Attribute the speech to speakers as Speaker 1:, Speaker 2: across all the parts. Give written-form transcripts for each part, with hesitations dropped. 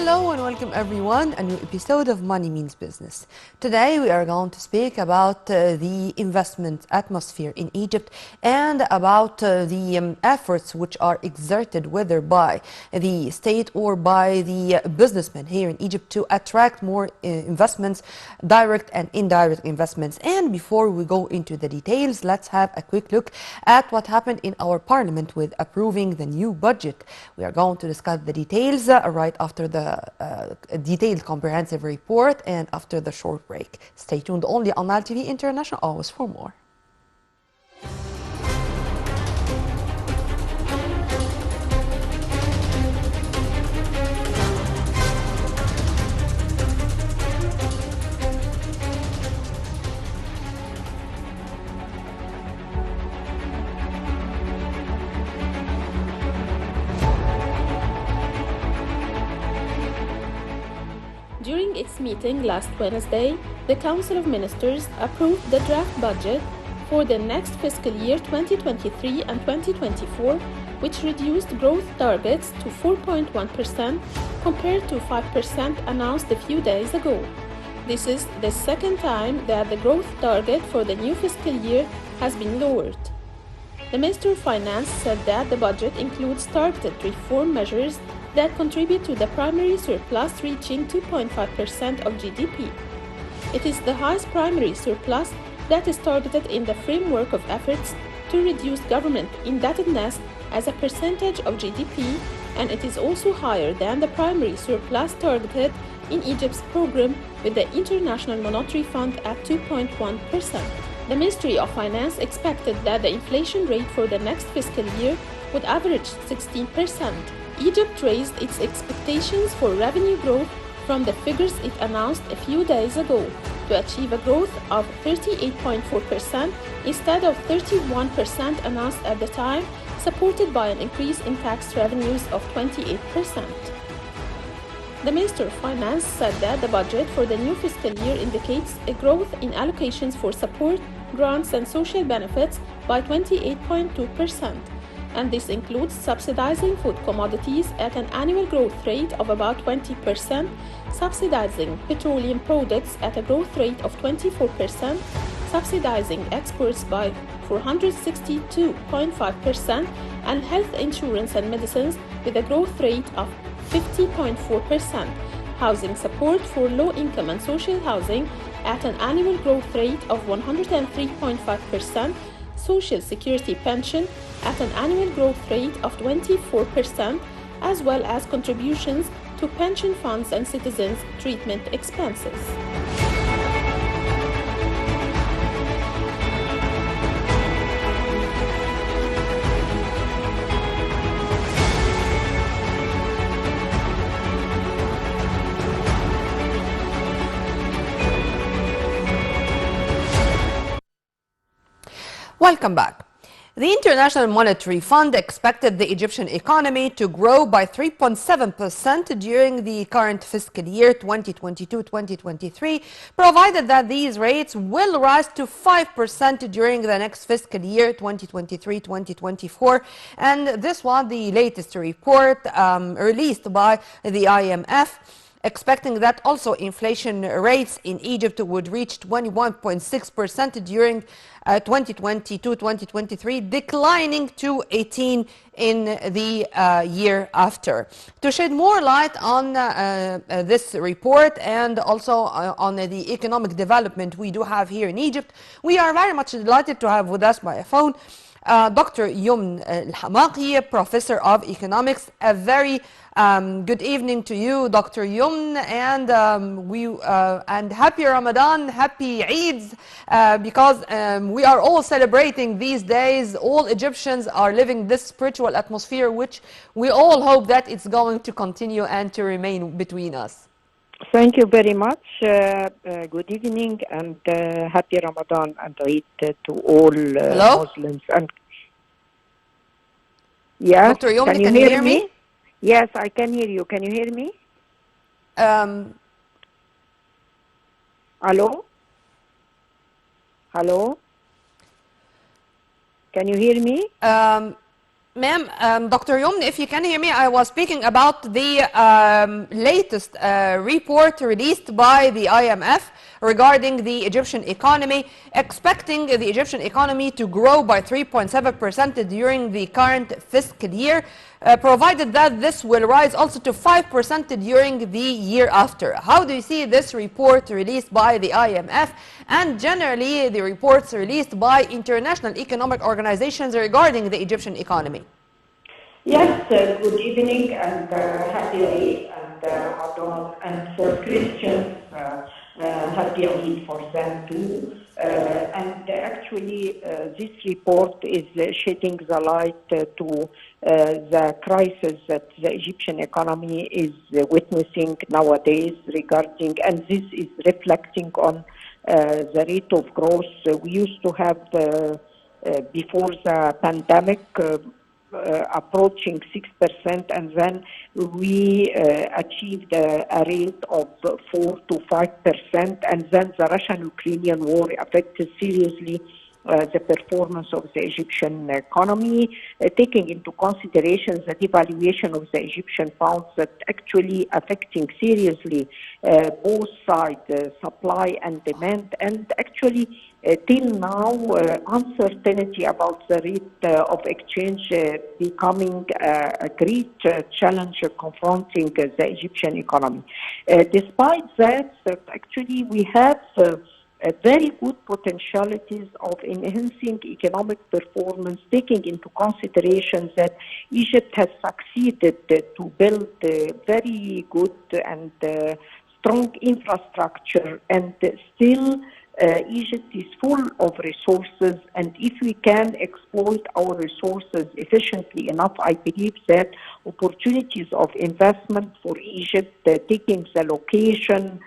Speaker 1: Hello and welcome everyone, a new episode of Money Means Business. Today we are going to speak about the investment atmosphere in Egypt and about the efforts which are exerted whether by the state or by the businessmen here in Egypt to attract more investments, direct and indirect investments. And before we go into the details, let's have a quick look at what happened in our parliament with approving the new budget. We are going to discuss the details right after the detailed comprehensive report and after the short break. Stay tuned only on Nile TV International, always for more.
Speaker 2: During its meeting last Wednesday, the Council of Ministers approved the draft budget for the next fiscal year 2023 and 2024, which reduced growth targets to 4.1% compared to 5% announced a few days ago. This is the second time that the growth target for the new fiscal year has been lowered. The Minister of Finance said that the budget includes targeted reform measures that contribute to the primary surplus reaching 2.5% of GDP. It is the highest primary surplus that is targeted in the framework of efforts to reduce government indebtedness as a percentage of GDP, and it is also higher than the primary surplus targeted in Egypt's program with the International Monetary Fund at 2.1%. The Ministry of Finance expected that the inflation rate for the next fiscal year would average 16%. Egypt raised its expectations for revenue growth from the figures it announced a few days ago to achieve a growth of 38.4% instead of 31% announced at the time, supported by an increase in tax revenues of 28%. The Minister of Finance said that the budget for the new fiscal year indicates a growth in allocations for support, grants and social benefits by 28.2%. And this includes subsidizing food commodities at an annual growth rate of about 20%, subsidizing petroleum products at a growth rate of 24%, subsidizing exports by 462.5%, and health insurance and medicines with a growth rate of 50.4%, housing support for low-income and social housing at an annual growth rate of 103.5%, Social Security pension at an annual growth rate of 24%, as well as contributions to pension funds and citizens' treatment expenses.
Speaker 1: Welcome back. The International Monetary Fund expected the Egyptian economy to grow by 3.7% during the current fiscal year 2022-2023, provided that these rates will rise to 5% during the next fiscal year 2023-2024. And this was the latest report released by the IMF, expecting that also inflation rates in Egypt would reach 21.6% during 2022-2023, declining to 18% in the year after. To shed more light on this report and also on the economic development we do have here in Egypt, we are very much delighted to have with us by phone Dr. Yomn Hamaqy, Professor of Economics. A very good evening to you, Dr. Yomn, and and happy Ramadan, happy Eids, because we are all celebrating these days. All Egyptians are living this spiritual atmosphere, which we all hope that it's going to continue and to remain between us.
Speaker 3: Thank you very much. Good evening and happy Ramadan and Eid to all Muslims. And yes,
Speaker 1: Dr. Yomn,
Speaker 3: can you hear me? Yes, I can hear you. Can you hear me? Hello? Hello? Can you hear me?
Speaker 1: Ma'am, Dr. Yomn, if you can hear me, I was speaking about the latest report released by the IMF regarding the Egyptian economy, expecting the Egyptian economy to grow by 3.7% during the current fiscal year, provided that this will rise also to 5% during the year after. How do you see this report released by the IMF and generally the reports released by international economic organizations regarding the Egyptian economy?
Speaker 3: Yes, good evening and happy Eid and Ramadan, and for Christians, happy Eid for them too. And actually, this report is shedding the light to the crisis that the Egyptian economy is witnessing nowadays regarding, and this is reflecting on the rate of growth we used to have before the pandemic. Approaching 6%, and then we achieved a rate of 4 to 5%, and then the Russian-Ukrainian war affected seriously the performance of the Egyptian economy, taking into consideration the devaluation of the Egyptian pound that actually affecting seriously both sides, supply and demand, and actually till now uncertainty about the rate of exchange becoming a great challenge confronting the Egyptian economy. Despite that, actually we have very good potentialities of enhancing economic performance, taking into consideration that Egypt has succeeded to build very good and strong infrastructure, and still Egypt is full of resources, and if we can exploit our resources efficiently enough, I believe that opportunities of investment for Egypt, taking the location,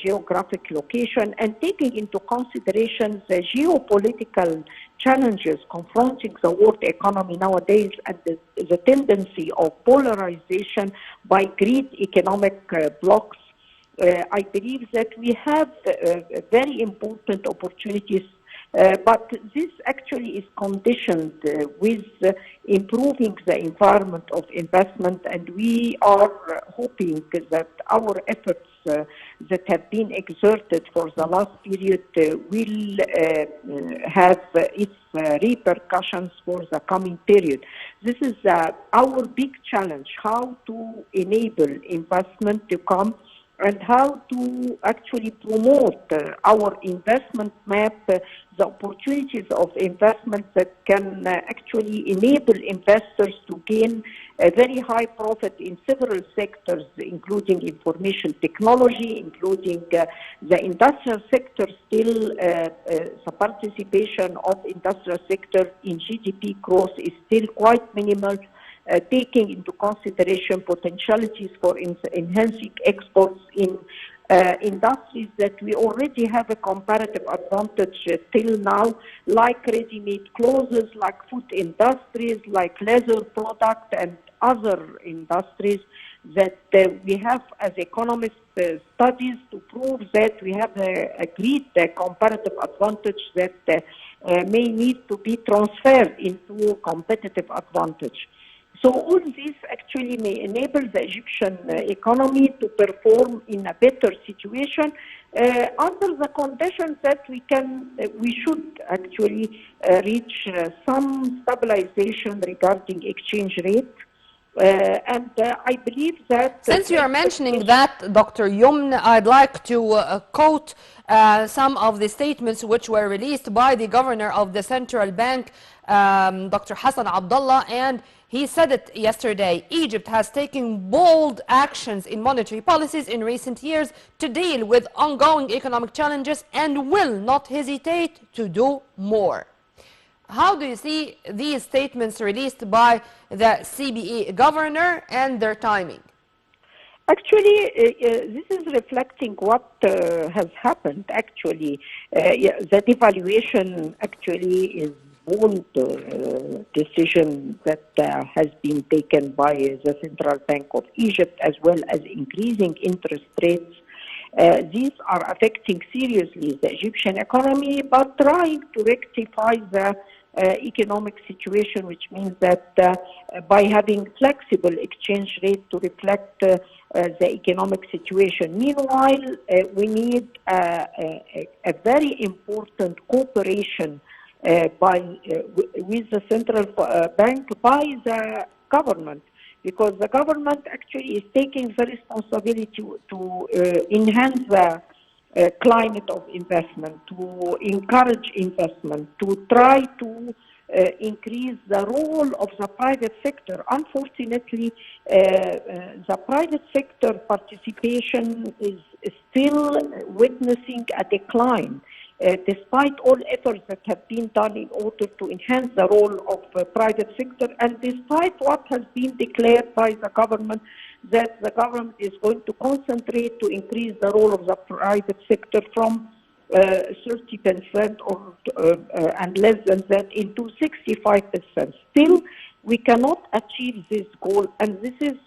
Speaker 3: geographic location, and taking into consideration the geopolitical challenges confronting the world economy nowadays, and the tendency of polarization by great economic blocs, I believe that we have very important opportunities. But this actually is conditioned with improving the environment of investment, and we are hoping that our efforts that have been exerted for the last period will have its repercussions for the coming period. This is our big challenge, how to enable investment to come and how to actually promote our investment map, the opportunities of investment that can actually enable investors to gain a very high profit in several sectors, including information technology, including the industrial sector. Still, the participation of industrial sector in GDP growth is still quite minimal. Taking into consideration potentialities for enhancing exports in industries that we already have a comparative advantage till now, like ready-made clothes, like food industries, like leather product, and other industries that we have as economists studies to prove that we have a great comparative advantage that may need to be transferred into competitive advantage. So all this actually may enable the Egyptian economy to perform in a better situation under the conditions that we should actually reach some stabilization regarding exchange rate. And I believe that...
Speaker 1: Since you are mentioning that, Dr. Yomn, I'd like to quote some of the statements which were released by the governor of the central bank, Dr. Hassan Abdullah, and he said it yesterday. Egypt has taken bold actions in monetary policies in recent years to deal with ongoing economic challenges and will not hesitate to do more. How do you see these statements released by the CBE governor and their timing?
Speaker 3: Actually, this is reflecting what has happened. Actually, the devaluation actually is bold decision that has been taken by the Central Bank of Egypt, as well as increasing interest rates. These are affecting seriously the Egyptian economy, but trying to rectify the economic situation, which means that by having flexible exchange rate to reflect the economic situation. Meanwhile, we need a very important cooperation with the central bank by the government, because the government actually is taking the responsibility to enhance the climate of investment, to encourage investment, to try to increase the role of the private sector. Unfortunately, the private sector participation is still witnessing a decline. Despite all efforts that have been done in order to enhance the role of the private sector, and despite what has been declared by the government, that the government is going to concentrate to increase the role of the private sector from 30% or and less than that into 65%. Still, we cannot achieve this goal, and this is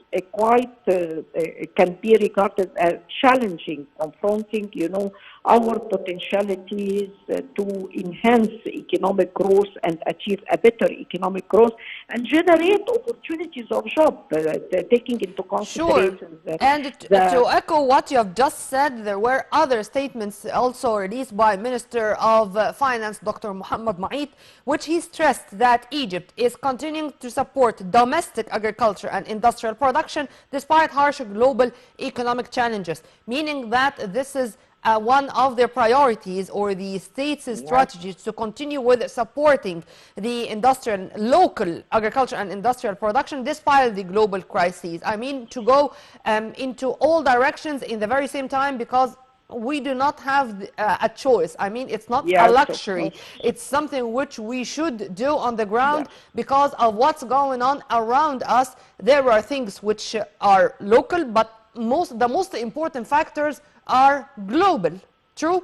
Speaker 3: can be regarded as challenging, confronting, our potentialities to enhance economic growth and achieve a better economic growth and generate opportunities of jobs, taking into consideration
Speaker 1: Sure. And to echo what you have just said, there were other statements also released by Minister of Finance, Dr. Hamaqy, which he stressed that Egypt is continuing to support domestic agriculture and industrial production despite harsh global economic challenges, meaning that this is one of their priorities or the state's strategies to continue with supporting the local agriculture and industrial production despite the global crises. I mean, to go into all directions in the very same time, because we do not have a choice. I mean, it's not a luxury. It's something which we should do on the ground because of what's going on around us. There are things which are local, but the most important factors are global. True?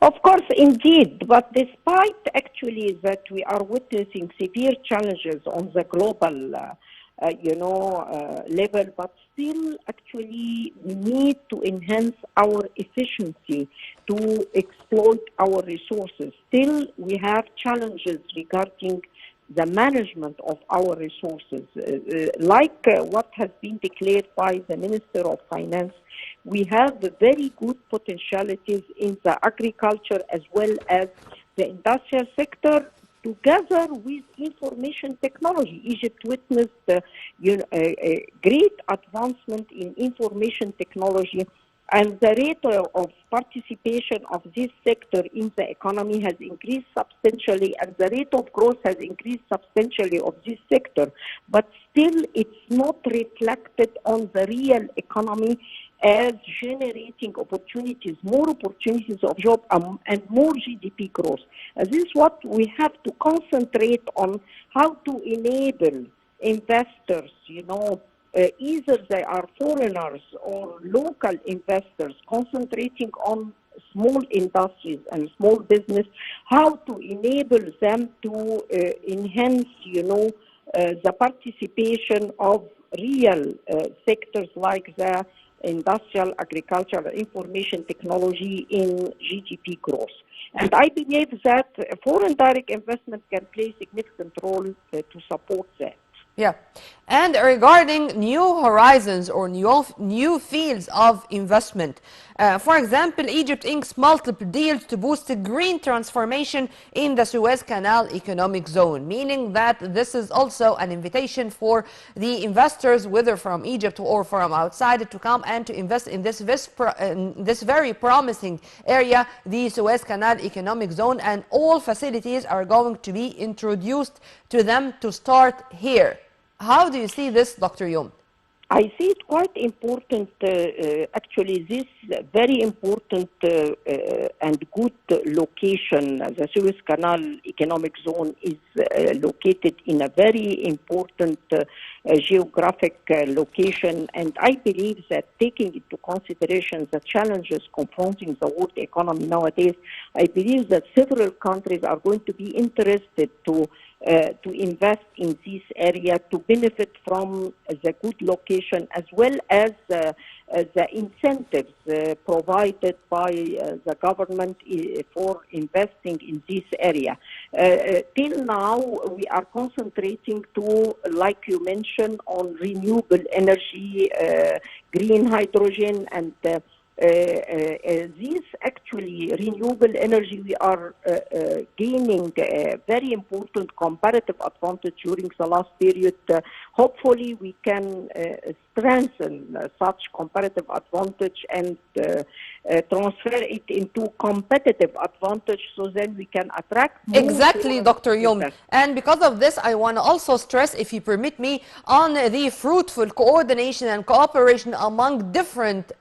Speaker 3: Of course, indeed. But despite actually that we are witnessing severe challenges on the global level, but still actually we need to enhance our efficiency to exploit our resources. Still, we have challenges regarding the management of our resources. Like what has been declared by the Minister of Finance, we have very good potentialities in the agriculture as well as the industrial sector, together with information technology. Egypt witnessed a great advancement in information technology, and the rate of participation of this sector in the economy has increased substantially, and the rate of growth has increased substantially of this sector. But still, it's not reflected on the real economy as generating opportunities, more opportunities of job and more GDP growth. And this is what we have to concentrate on, how to enable investors, either they are foreigners or local investors concentrating on small industries and small business, how to enable them to enhance, the participation of real sectors like the industrial, agricultural, information technology in GDP growth. And I believe that foreign direct investment can play a significant role to support that.
Speaker 1: Yeah. And regarding new horizons or new fields of investment, for example, Egypt inks multiple deals to boost the green transformation in the Suez Canal economic zone, meaning that this is also an invitation for the investors, whether from Egypt or from outside, to come and to invest in this very promising area, the Suez Canal economic zone, and all facilities are going to be introduced to them to start here. How do you see this, Dr. Yomn?
Speaker 3: I see it quite important, actually, this very important and good location. The Suez Canal Economic Zone is located in a very important geographic location, and I believe that taking into consideration the challenges confronting the world economy nowadays, I believe that several countries are going to be interested to invest in this area to benefit from the good location as well as the incentives provided by the government for investing in this area. Till now, we are concentrating to, like you mentioned, on renewable energy, green hydrogen, and these actually renewable energy, we are gaining a very important comparative advantage during the last period. Hopefully, we can strengthen such comparative advantage and transfer it into competitive advantage, so then we can attract more.
Speaker 1: Exactly, Dr. Yomn. And because of this, I want to also stress, if you permit me, on the fruitful coordination and cooperation among different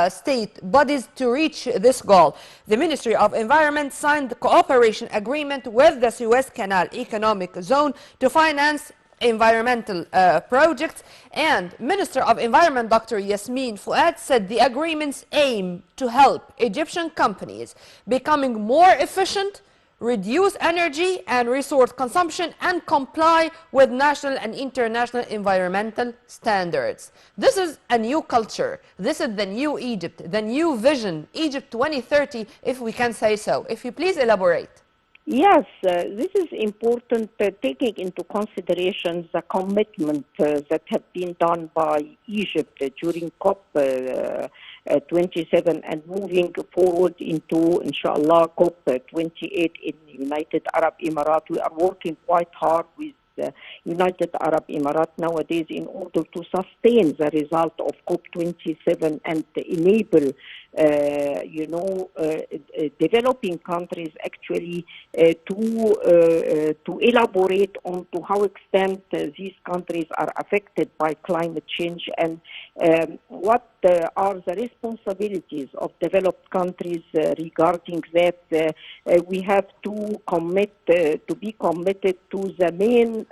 Speaker 1: state bodies to reach this goal. The Ministry of Environment signed the cooperation agreement with the Suez Canal Economic Zone to finance environmental projects, and Minister of Environment Dr. Yasmin Fuad said the agreements aim to help Egyptian companies becoming more efficient, reduce energy and resource consumption, and comply with national and international environmental standards. This is a new culture. This is the new Egypt, the new vision, Egypt 2030, if we can say so. If you please elaborate.
Speaker 3: Yes, this is important, taking into consideration the commitment that have been done by Egypt during COP 27 and moving forward into, inshallah, COP 28 in United Arab Emirates. We are working quite hard with United Arab Emirates nowadays in order to sustain the result of COP 27 and enable developing countries actually to elaborate on to how extent these countries are affected by climate change, and what are the responsibilities of developed countries regarding that. We have to commit to be committed to the main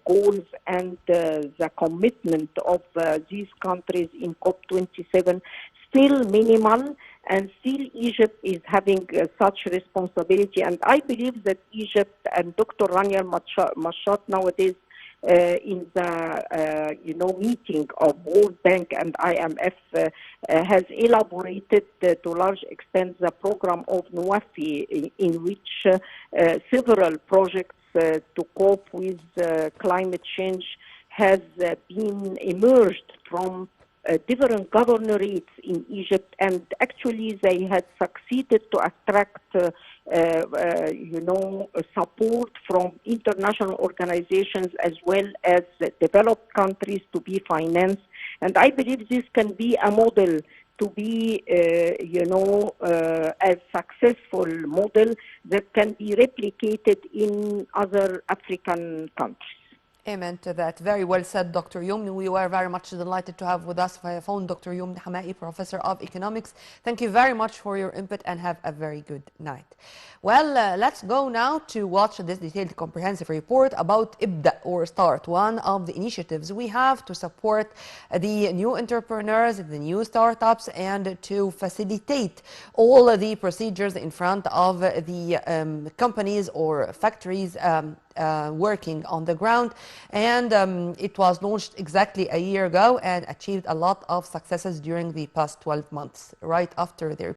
Speaker 3: goals and the commitment of these countries in COP27 still minimal, and still Egypt is having such responsibility. And I believe that Egypt and Dr. Rania Mashat nowadays in the meeting of World Bank and IMF has elaborated to large extent the program of Nuafi, in which several projects to cope with climate change has been emerged from different governorates in Egypt, and actually they had succeeded to attract support from international organizations as well as developed countries to be financed. And I believe this can be a model to be, a successful model that can be replicated in other African countries.
Speaker 1: Amen to that. Very well said, Dr. Yomn. We were very much delighted to have with us via phone Dr. Yomn Hamaqy, Professor of Economics. Thank you very much for your input and have a very good night. Well, let's go now to watch this detailed comprehensive report about IBDA, or START, one of the initiatives we have to support the new entrepreneurs, the new startups, and to facilitate all the procedures in front of the companies or factories working on the ground. And it was launched exactly a year ago and achieved a lot of successes during the past 12 months, right after their